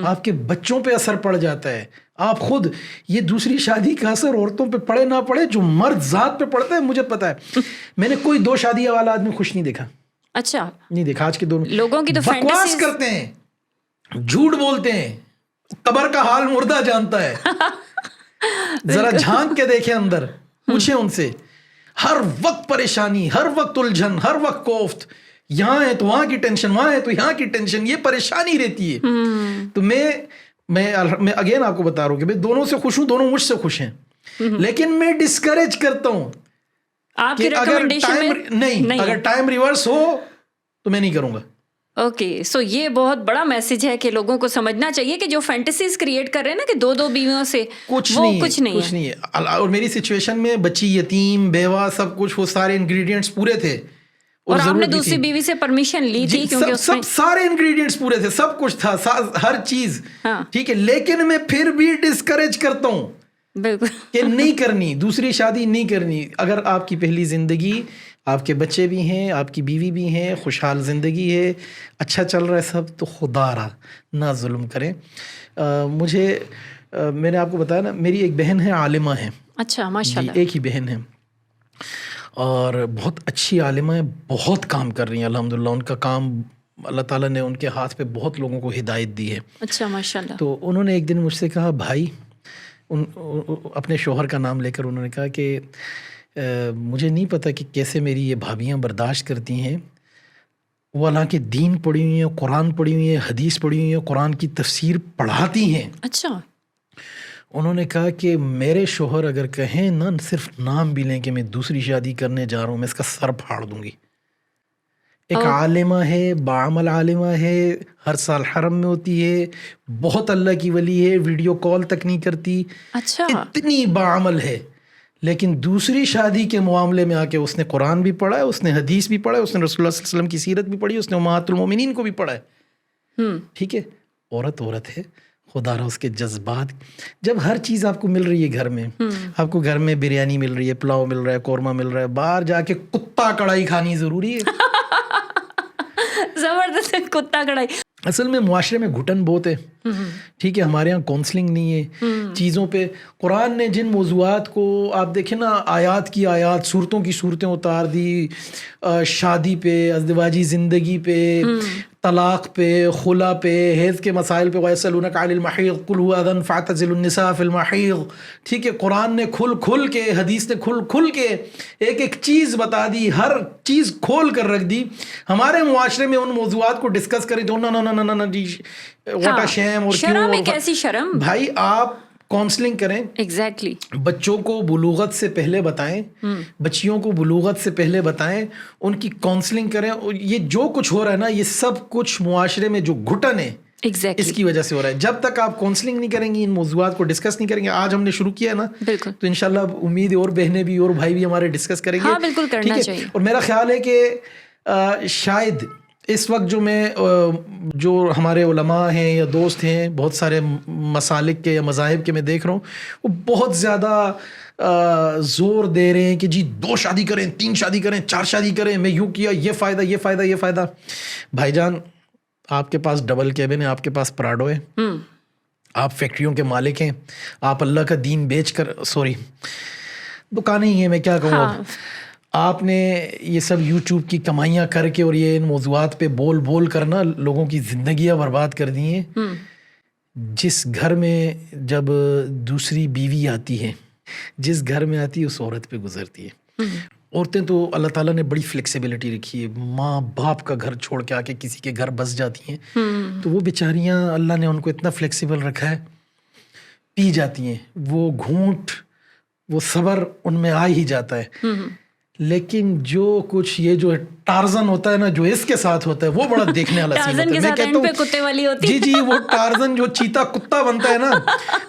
آپ کے بچوں پہ اثر پڑ جاتا ہے. آپ خود, یہ دوسری شادی کا اثر عورتوں پہ پڑے نہ پڑے, جو مرد ذات پہ پڑتا ہے مجھے پتا ہے. میں نے کوئی 2 شادی والا آدمی خوش نہیں دیکھا. اچھا نہیں دیکھا. آج کے دور میں لوگوں کی تو بکواس کرتے ہیں, جھوٹ بولتے ہیں, قبر کا حال مردہ جانتا ہے. ذرا جھانک کے دیکھیں اندر, پوچھیں ان سے. ہر وقت پریشانی, ہر وقت الجھن, ہر وقت کوفت, یہاں ہے تو وہاں کی ٹینشن, وہاں ہے تو یہاں کی ٹینشن, یہ پریشانی رہتی ہے. تو میں اگین آپ کو بتا رہا ہوں کہ میں دونوں سے خوش ہوں, دونوں مجھ سے خوش ہیں, لیکن میں ڈسکریج کرتا ہوں کہ اگر ٹائم ریورس ہو تو میں نہیں کروں گا. اوکے, سو یہ بہت بڑا میسج ہے کہ لوگوں کو سمجھنا چاہیے کہ جو فینٹیسیز کریٹ کر رہے ہیں نا کہ 2 بیویوں سے, کچھ نہیں ہے. اور میری سچویشن میں بچی یتیم, بیوہ, سب کچھ, وہ سارے انگریڈینٹس پورے تھے. اور آپ نے دوسری بیوی سے پرمیشن لی تھی کیونکہ سب سارے انگریڈینٹس پورے تھے, سب کچھ تھا, ہر چیز ٹھیک ہے, لیکن میں پھر بھی ڈسکریج کرتا ہوں کہ نہیں کرنی, دوسری شادی نہیں کرنی. اگر آپ کی پہلی زندگی, آپ کے بچے بھی ہیں, آپ کی بیوی بھی ہیں, خوشحال زندگی ہے, اچھا چل رہا ہے سب, تو خدا را نہ ظلم کریں. میں نے آپ کو بتایا نا, میری ایک بہن ہے, عالمہ ہے. اچھا ماشاءاللہ. ایک ہی بہن ہے اور بہت اچھی عالمہ ہے, بہت کام کر رہی ہیں الحمدللہ. ان کا کام اللہ تعالیٰ نے ان کے ہاتھ پہ بہت لوگوں کو ہدایت دی ہے. اچھا ماشاءاللہ. تو انہوں نے ایک دن مجھ سے کہا, بھائی, اپنے شوہر کا نام لے کر انہوں نے کہا کہ مجھے نہیں پتہ کہ کیسے میری یہ بھابیاں برداشت کرتی ہیں. وہ حالانکہ دین پڑھی ہوئی ہیں, قرآن پڑھی ہوئی ہیں, حدیث پڑھی ہوئی ہیں, قرآن کی تفسیر پڑھاتی ہیں. اچھا. انہوں نے کہا کہ میرے شوہر اگر کہیں نہ صرف نام بھی لیں کہ میں دوسری شادی کرنے جا رہا ہوں, میں اس کا سر پھاڑ دوں گی. ایک عالمہ ہے, بعمل عالمہ ہے, ہر سال حرم میں ہوتی ہے, بہت اللہ کی ولی ہے, ویڈیو کال تک نہیں کرتی. اچھا. اتنی بعمل ہے, لیکن دوسری شادی کے معاملے میں آ کے اس نے قرآن بھی پڑھا ہے, اس نے حدیث بھی پڑھا ہے, اس نے رسول اللہ صلی اللہ علیہ وسلم کی سیرت بھی پڑھی, اس نے امہات المومنین کو بھی پڑھا ہے. ٹھیک ہے, عورت ہے, خدا را اس کے جذبات. جب ہر چیز آپ کو مل رہی ہے گھر میں, آپ کو گھر میں بریانی مل رہی ہے, پلاؤ مل رہا ہے, قورمہ مل رہا ہے, باہر جا کے کتا کڑھائی کھانی ضروری ہے. زبردست کتا کڑھائی. اصل میں معاشرے میں گھٹن بہت ہے. ٹھیک ہے, ہمارے ہاں کونسلنگ نہیں ہے چیزوں پہ. قرآن نے جن موضوعات کو آپ دیکھیں نا, آیات کی آیات, صورتوں کی صورتیں اتار دی, شادی پہ, ازدواجی زندگی پہ, طلاق پہ, خلا پہ, حیض کے مسائل پہ, وَيَسْأَلُونَكَ عَنِ الْمَحِيضِ قُلْ هُوَ أَذًى فَاعْتَزِلُوا النِّسَاءَ فِي الْمَحِيضِ. ٹھیک ہے, قرآن نے کھل کے, حدیث نے کھل کے ایک ایک چیز بتا دی, ہر چیز کھول کر رکھ دی. ہمارے معاشرے میں ان موضوعات کو ڈسکس کریں تو نہ جی واٹ اے شیم, اور شرم ہے, کیسی شرم. بھائی آپ کاؤنسلنگ کریں. ایگزیکٹلی. بچوں کو بلوغت سے پہلے بتائیں, بچیوں کو بلوغت سے پہلے بتائیں, ان کی کاؤنسلنگ کریں. یہ جو کچھ ہو رہا ہے نا, یہ سب کچھ معاشرے میں جو گھٹن ہے, ایگزیکٹلی اس کی وجہ سے ہو رہا ہے. جب تک آپ کاؤنسلنگ نہیں کریں گی, ان موضوعات کو ڈسکس نہیں کریں گے, آج ہم نے شروع کیا ہے نا, بالکل, تو انشاءاللہ امید ہے اور بہنیں بھی اور بھائی بھی ہمارے ڈسکس کریں گے. ہاں بالکل کرنا چاہیے. اور میرا خیال ہے کہ شاید اس وقت جو ہمارے علماء ہیں یا دوست ہیں, بہت سارے مسالک کے یا مذاہب کے میں دیکھ رہا ہوں, وہ بہت زیادہ زور دے رہے ہیں کہ جی 2 شادی کریں, 3 شادی کریں, 4 شادی کریں, میں یوں کیا, یہ فائدہ, یہ فائدہ, یہ فائدہ. بھائی جان, آپ کے پاس ڈبل کیبن ہے, آپ کے پاس پراڈو ہے, آپ فیکٹریوں کے مالک ہیں, آپ اللہ کا دین بیچ کر, سوری دکانیں ہی ہیں, میں کیا کہوں, آپ نے یہ سب یوٹیوب کی کمائیاں کر کے اور یہ ان موضوعات پہ بول کرنا لوگوں کی زندگیاں برباد کر دی ہیں. جس گھر میں جب دوسری بیوی آتی ہے, جس گھر میں آتی ہے اس عورت پہ گزرتی ہے. عورتیں تو اللہ تعالیٰ نے بڑی فلیکسیبلٹی رکھی ہے, ماں باپ کا گھر چھوڑ کے آ کے کسی کے گھر بس جاتی ہیں, تو وہ بیچاریاں اللہ نے ان کو اتنا فلیکسیبل رکھا ہے, پی جاتی ہیں, وہ گھونٹ, وہ صبر ان میں آ ہی جاتا ہے. لیکن جو کچھ یہ جو ٹارزن ہوتا ہے نا, جو اس کے ساتھ ہوتا ہے, وہ بڑا دیکھنے والا سین ہوتا ہے. میں کہتا ہوں کتے والی ہوتی جی وہ ٹارزن جو چیتا کتا بنتا ہے نا,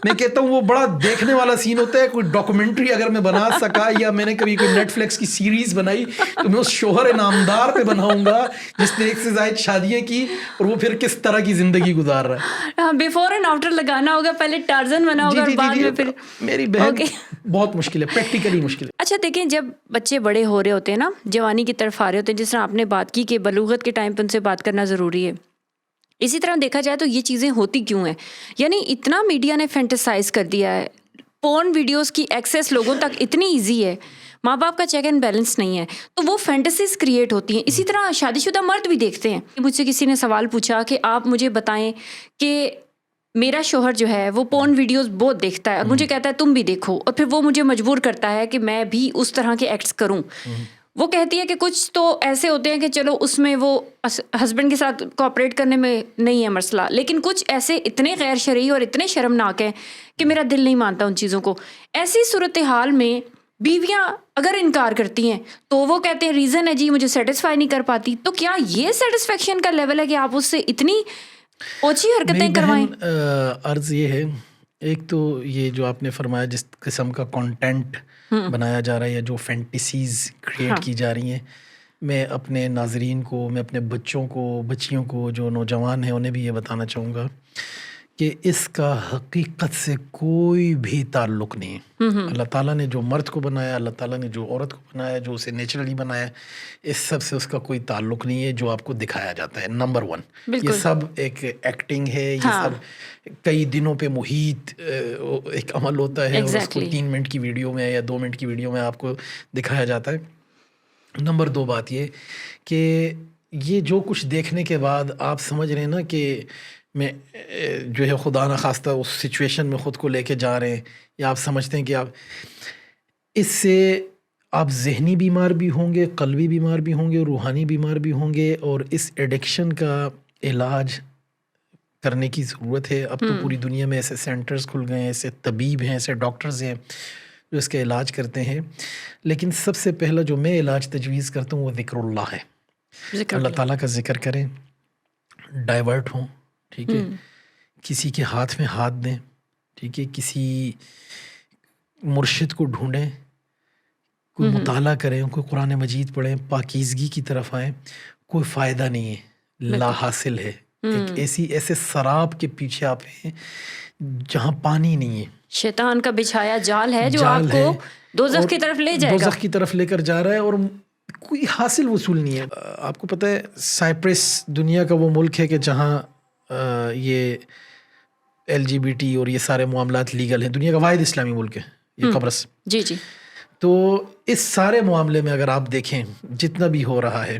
میں کہتا ہوں وہ بڑا دیکھنے والا سین ہوتا ہے. کوئی ڈاکومنٹری اگر میں بنا سکا, یا میں نے کبھی کوئی نیٹ فلکس کی سیریز بنائی, تو میں اس شوہر نامدار پہ بناؤں گا جس نے 1 سے زائد شادیاں کی, اور وہ پھر کس طرح کی زندگی گزار رہا ہے. بیفور اینڈ آفٹر لگانا ہوگا, پہلے ٹارزن بنا ہوگا اور بعد میں پھر. میری بہن بہت مشکل ہے, پریکٹیکلی مشکل ہے. اچھا دیکھیں, جب بچے بڑے ہو رہے ہوتے ہیں نا, جوانی کی طرف آ رہے ہوتے ہیں, جس طرح آپ نے بات کی کہ بلوغت کے ٹائم پہ ان سے بات کرنا ضروری ہے, اسی طرح دیکھا جائے تو یہ چیزیں ہوتی کیوں ہیں؟ یعنی اتنا میڈیا نے فینٹیسائز کر دیا ہے, پورن ویڈیوز کی ایکسیس لوگوں تک اتنی ایزی ہے, ماں باپ کا چیک اینڈ بیلنس نہیں ہے, تو وہ فینٹیسیز کریٹ ہوتی ہیں. اسی طرح شادی شدہ مرد بھی دیکھتے ہیں. مجھ سے کسی نے سوال پوچھا کہ آپ مجھے بتائیں کہ میرا شوہر جو ہے وہ پورن ویڈیوز بہت دیکھتا ہے, اور مجھے کہتا ہے تم بھی دیکھو, اور پھر وہ مجھے مجبور کرتا ہے کہ میں بھی اس طرح کے ایکٹس کروں. وہ کہتی ہے کہ کچھ تو ایسے ہوتے ہیں کہ چلو اس میں وہ ہسبینڈ کے ساتھ کوآپریٹ کرنے میں نہیں ہے مسئلہ, لیکن کچھ ایسے اتنے غیر شرعی اور اتنے شرمناک ہیں کہ میرا دل نہیں مانتا ان چیزوں کو. ایسی صورتحال میں بیویاں اگر انکار کرتی ہیں تو وہ کہتے ہیں ریزن ہے جی مجھے سیٹسفائی نہیں کر پاتی. تو کیا یہ سیٹسفیکشن کا لیول ہے کہ آپ اس سے اتنی اوچھی حرکتیں کروائیں؟ عرض یہ ہے, ایک تو یہ جو آپ نے فرمایا جس قسم کا کانٹینٹ بنایا جا رہا ہے یا جو فینٹیسیز کریٹ کی جا رہی ہیں, میں اپنے ناظرین کو, میں اپنے بچوں کو, بچیوں کو, جو نوجوان ہیں انہیں بھی یہ بتانا چاہوں گا کہ اس کا حقیقت سے کوئی بھی تعلق نہیں ہے. اللہ تعالیٰ نے جو مرد کو بنایا, اللہ تعالیٰ نے جو عورت کو بنایا, جو اسے نیچرلی بنایا, اس سب سے اس کا کوئی تعلق نہیں ہے جو آپ کو دکھایا جاتا ہے. نمبر 1, یہ سب ایک ایکٹنگ ہے, یہ سب کئی دنوں پہ محیط ایک عمل ہوتا ہے, اور اس کو 3 منٹ کی ویڈیو میں یا 2 منٹ کی ویڈیو میں آپ کو دکھایا جاتا ہے. نمبر 2 بات یہ کہ یہ جو کچھ دیکھنے کے بعد آپ سمجھ رہے ہیں نا کہ میں جو ہے خدا نخواستہ اس سچویشن میں خود کو لے کے جا رہے ہیں, یا آپ سمجھتے ہیں کہ آپ اس سے آپ ذہنی بیمار بھی ہوں گے, قلبی بیمار بھی ہوں گے, روحانی بیمار بھی ہوں گے, اور اس ایڈکشن کا علاج کرنے کی ضرورت ہے. اب تو پوری دنیا میں ایسے سینٹرز کھل گئے ہیں, ایسے طبیب ہیں, ایسے ڈاکٹرز ہیں جو اس کا علاج کرتے ہیں. لیکن سب سے پہلا جو میں علاج تجویز کرتا ہوں وہ ذکر اللہ ہے. اللہ تعالیٰ کا ذکر کریں, ڈائیورٹ ہوں, ٹھیک ہے, کسی کے ہاتھ میں ہاتھ دیں, ٹھیک ہے, کسی مرشد کو ڈھونڈیں, کوئی مطالعہ کریں, کوئی قرآن مجید پڑھیں, پاکیزگی کی طرف آئیں. کوئی فائدہ نہیں ہے, لا حاصل ہے. ایک ایسے سراب کے پیچھے آپ ہیں جہاں پانی نہیں ہے. شیطان کا بچھایا جال ہے جو آپ کو دوزخ کی طرف لے جائے گا, دوزخ کی طرف لے کر جا رہا ہے, اور کوئی حاصل وصول نہیں ہے. آپ کو پتہ ہے سائپرس دنیا کا وہ ملک ہے کہ جہاں یہ LGBT اور یہ سارے معاملات لیگل ہیں. دنیا کا واحد اسلامی ملک ہے یہ قبرص. جی. تو اس سارے معاملے میں اگر آپ دیکھیں جتنا بھی ہو رہا ہے,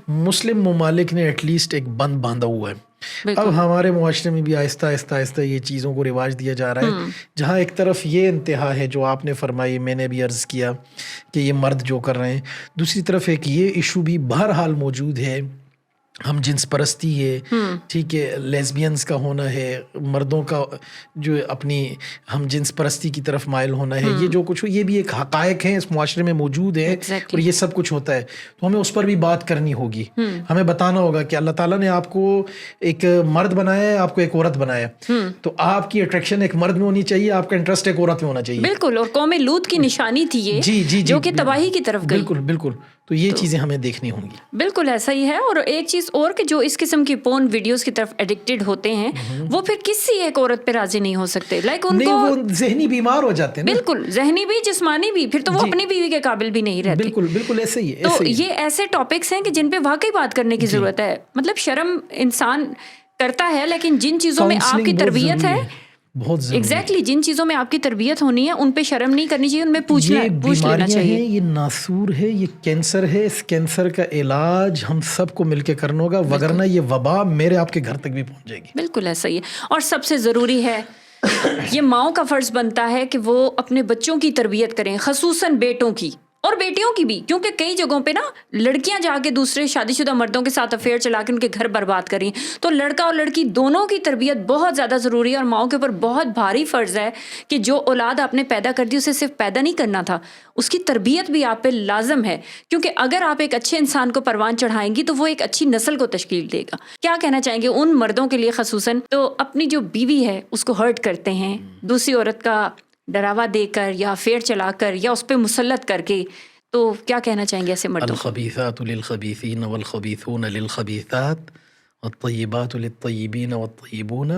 مسلم ممالک نے ایٹ لیسٹ ایک بند باندھا ہوا ہے. اب ہمارے معاشرے میں بھی آہستہ آہستہ یہ چیزوں کو رواج دیا جا رہا ہے, جہاں ایک طرف یہ انتہا ہے جو آپ نے فرمائی, میں نے بھی عرض کیا کہ یہ مرد جو کر رہے ہیں, دوسری طرف ایک یہ ایشو بھی بہرحال موجود ہے ہم جنس پرستی ہے، ٹھیک ہے، لیسبینز کا ہونا ہے، مردوں کا جو اپنی ہم جنس پرستی کی طرف مائل ہونا ہے، یہ جو کچھ یہ بھی ایک حقائق ہیں، اس معاشرے میں موجود ہے اور یہ سب کچھ ہوتا ہے. تو ہمیں اس پر بھی بات کرنی ہوگی. ہمیں بتانا ہوگا کہ اللہ تعالیٰ نے آپ کو ایک مرد بنایا ہے، آپ کو ایک عورت بنایا ہے، تو آپ کی اٹریکشن ایک مرد میں ہونی چاہیے، آپ کا انٹرسٹ ایک عورت میں ہونا چاہیے. بالکل. اور قوم لوط کی نشانی تھی یہ، جی جو کہ تباہی کی طرف گئی. بالکل بالکل. تو یہ چیزیں ہمیں دیکھنی ہوں گی. بالکل ایسا ہی ہے. اور ایک چیز اور کہ جو اس قسم کی پورن ویڈیوز کی طرف ایڈکٹڈ ہوتے ہیں وہ پھر کسی ایک عورت پہ راضی نہیں ہو سکتے. لائک ان کو وہ ذہنی بیمار ہو جاتے ہیں. بالکل ذہنی بھی جسمانی بھی، پھر تو وہ اپنی بیوی کے قابل بھی نہیں رہتے. بالکل بالکل ایسے ہی ہے. تو یہ ایسے ٹاپکس ہیں کہ جن پہ واقعی بات کرنے کی ضرورت ہے. مطلب شرم انسان کرتا ہے، لیکن جن چیزوں میں آپ کی تربیت ہے، بہت ضروری. ایگزیکٹلی جن چیزوں میں آپ کی تربیت ہونی ہے ان پہ شرم نہیں کرنی چاہیے، ان میں پوچھ لینا چاہیے. یہ ناسور ہے، یہ کینسر ہے. اس کینسر کا علاج ہم سب کو مل کے کرنا ہوگا، وگرنہ یہ وبا میرے آپ کے گھر تک بھی پہنچ جائے گی. بالکل ایسا ہی ہے. اور سب سے ضروری ہے، یہ ماؤں کا فرض بنتا ہے کہ وہ اپنے بچوں کی تربیت کریں، خصوصاً بیٹوں کی اور بیٹیوں کی بھی، کیونکہ کئی جگہوں پہ نا لڑکیاں جا کے دوسرے شادی شدہ مردوں کے ساتھ افیئر چلا کے ان کے گھر برباد کریں. تو لڑکا اور لڑکی دونوں کی تربیت بہت زیادہ ضروری ہے، اور ماؤں کے اوپر بہت بھاری فرض ہے کہ جو اولاد آپ نے پیدا کر دی اسے صرف پیدا نہیں کرنا تھا، اس کی تربیت بھی آپ پہ لازم ہے. کیونکہ اگر آپ ایک اچھے انسان کو پروان چڑھائیں گی تو وہ ایک اچھی نسل کو تشکیل دے گا. کیا کہنا چاہیں گے ان مردوں کے لیے خصوصاً تو اپنی جو بیوی ہے اس کو ہرٹ کرتے ہیں دوسری عورت کا ڈراوا دے کر یا افیئر چلا کر یا اس پہ مسلط کر کے، تو کیا کہنا چاہیں گے ایسے مردوں؟ الخبیثات للخبیثین والخبیثون للخبیثات والطیبات للطیبین والطیبون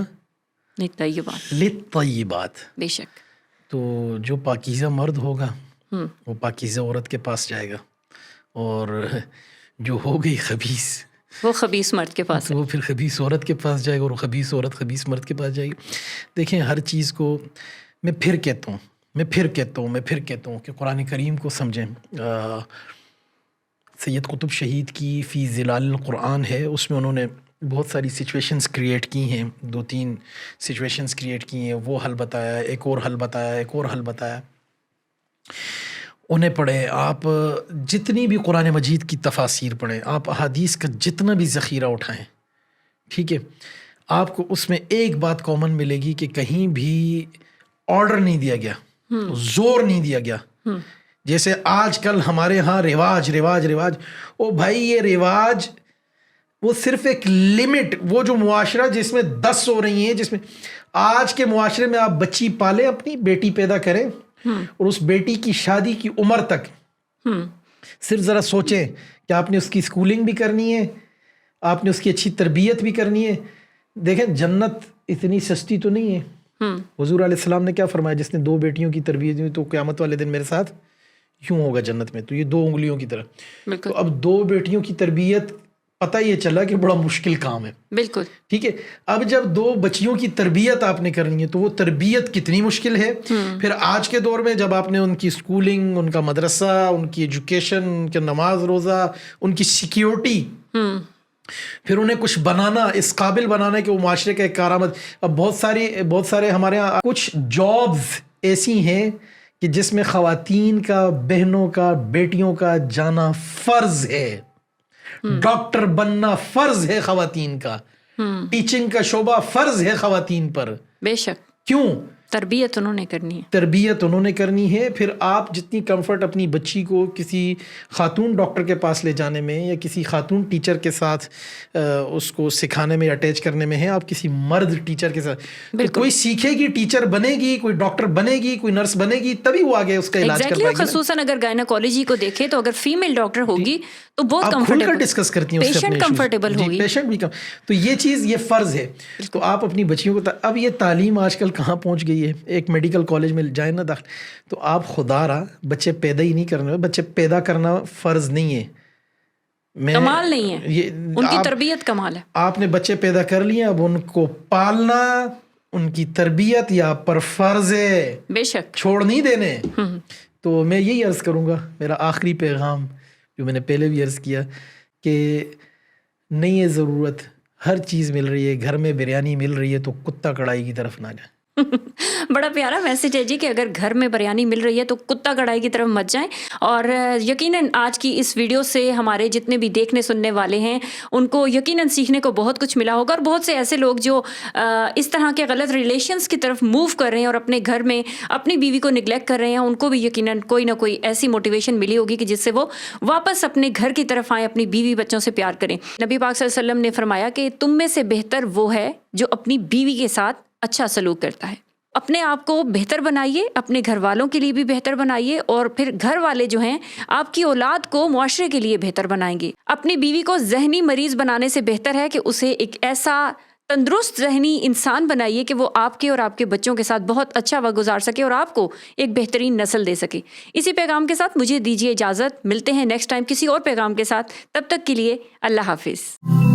للطیبات. بے شک. تو جو پاکیزہ مرد ہوگا وہ پاکیزہ عورت کے پاس جائے گا، اور جو ہو گئی خبیث وہ خبیث مرد کے پاس، تو وہ پھر خبیث عورت کے پاس جائے گا، اور خبیث عورت خبیث مرد کے پاس جائے گی. دیکھیں ہر چیز کو میں پھر کہتا ہوں کہ قرآن کریم کو سمجھیں. سید قطب شہید کی فی ظلال القرآن ہے، اس میں انہوں نے بہت ساری سچویشنز کریٹ کی ہیں، 2-3 سچویشنز کریٹ کی ہیں. وہ حل بتایا، ایک اور حل بتایا. انہیں پڑھیں آپ، جتنی بھی قرآن مجید کی تفاسیر پڑھیں، آپ احادیث کا جتنا بھی ذخیرہ اٹھائیں، ٹھیک ہے، آپ کو اس میں ایک بات کامن ملے گی کہ کہیں بھی آرڈر نہیں دیا گیا، زور نہیں دیا گیا. جیسے آج کل ہمارے ہاں رواج، او بھائی یہ رواج وہ صرف ایک لمٹ، وہ جو معاشرہ جس میں 10 ہو رہی ہیں، جس میں آج کے معاشرے میں آپ بچی پالیں، اپنی بیٹی پیدا کریں، اور اس بیٹی کی شادی کی عمر تک صرف ذرا سوچیں کہ آپ نے اس کی اسکولنگ بھی کرنی ہے، آپ نے اس کی اچھی تربیت بھی کرنی ہے. دیکھیں جنت اتنی سستی تو نہیں ہے. حضور علیہ السلام نے کیا فرمایا، جس نے 2 بیٹیوں کی تربیت دی تو قیامت والے دن میرے ساتھ یوں ہوگا جنت میں. تو یہ 2 انگلیوں کی طرح. تو اب 2 بیٹیوں کی تربیت پتہ یہ چلا کہ بڑا مشکل کام ہے. بالکل ٹھیک ہے. اب جب 2 بچیوں کی تربیت آپ نے کرنی ہے تو وہ تربیت کتنی مشکل ہے. پھر آج کے دور میں جب آپ نے ان کی اسکولنگ، ان کا مدرسہ، ان کی ایجوکیشن، ان کے نماز روزہ، ان کی سیکیورٹی، پھر انہیں کچھ بنانا، اس قابل بنانا کہ وہ معاشرے کا ایک کارآمد. اب بہت سارے ہمارے یہاں کچھ جابز ایسی ہیں کہ جس میں خواتین کا، بہنوں کا، بیٹیوں کا جانا فرض ہے. ڈاکٹر بننا فرض ہے خواتین کا، ٹیچنگ کا شعبہ فرض ہے خواتین پر. بے شک. کیوں؟ تربیت انہوں نے کرنی ہے. پھر آپ جتنی کمفرٹ اپنی بچی کو کسی خاتون ڈاکٹر کے پاس لے جانے میں یا کسی خاتون ٹیچر کے ساتھ اس کو سکھانے میں، اٹیچ کرنے میں ہے، آپ کسی مرد ٹیچر کے ساتھ. کوئی سیکھے گی، ٹیچر بنے گی، کوئی ڈاکٹر بنے گی، کوئی نرس بنے گی، تبھی وہ آگے اس کا علاج کر پائے گی. خصوصاً اگر گائنیکالوجی کو دیکھیں تو اگر فیمیل ڈاکٹر ہوگی تو بہت کمفرٹیبل، کھل کر ڈسکس کرتی ہیں، پیشنٹ کمفرٹیبل ہوگی، پیشنٹ بھی. تو یہ چیز، یہ فرض ہے. تو آپ اپنی بچیوں کو، اب یہ تعلیم آج کل کہاں پہنچ گئی ہے. ایک میڈیکل کالج میں جائیں نا داخل، تو آپ خدا را بچے پیدا ہی نہیں کرنے. بچے پیدا کرنا فرض نہیں ہے، کمال نہیں ہے، ان کی تربیت کمال ہے. آپ نے بچے پیدا کر لیے، اب ان کو پالنا، ان کی تربیت یا پر فرض ہے، بے شک، چھوڑ نہیں دینے. تو میں یہی عرض کروں گا، میرا آخری پیغام جو میں نے پہلے بھی عرض کیا کہ نہیں ہے ضرورت، ہر چیز مل رہی ہے، گھر میں بریانی مل رہی ہے تو کتا کڑائی کی طرف نہ جائے. بڑا پیارا میسیج ہے جی کہ اگر گھر میں بریانی مل رہی ہے تو کتا کڑھائی کی طرف مت جائیں. اور یقیناً آج کی اس ویڈیو سے ہمارے جتنے بھی دیکھنے سننے والے ہیں ان کو یقیناً سیکھنے کو بہت کچھ ملا ہوگا. اور بہت سے ایسے لوگ جو اس طرح کے غلط ریلیشنز کی طرف موو کر رہے ہیں اور اپنے گھر میں اپنی بیوی کو نگلیکٹ کر رہے ہیں, ان کو بھی یقیناً کوئی نہ کوئی ایسی موٹیویشن ملی ہوگی کہ جس سے وہ واپس اپنے گھر کی طرف آئیں, اپنی بیوی بچوں سے پیار کریں. نبی پاک صلی اللہ علیہ وسلم نے فرمایا کہ تم میں سے بہتر وہ ہے جو اپنی بیوی کے ساتھ اچھا سلوک کرتا ہے. اپنے آپ کو بہتر بنائیے, اپنے گھر والوں کے لیے بھی بہتر بنائیے, اور پھر گھر والے جو ہیں آپ کی اولاد کو معاشرے کے لیے بہتر بنائیں گے. اپنی بیوی کو ذہنی مریض بنانے سے بہتر ہے کہ اسے ایک ایسا تندرست ذہنی انسان بنائیے کہ وہ آپ کے اور آپ کے بچوں کے ساتھ بہت اچھا وقت گزار سکے اور آپ کو ایک بہترین نسل دے سکے. اسی پیغام کے ساتھ مجھے دیجیے اجازت, ملتے ہیں نیکسٹ ٹائم کسی اور پیغام کے ساتھ. تب تک کے لیے اللہ حافظ.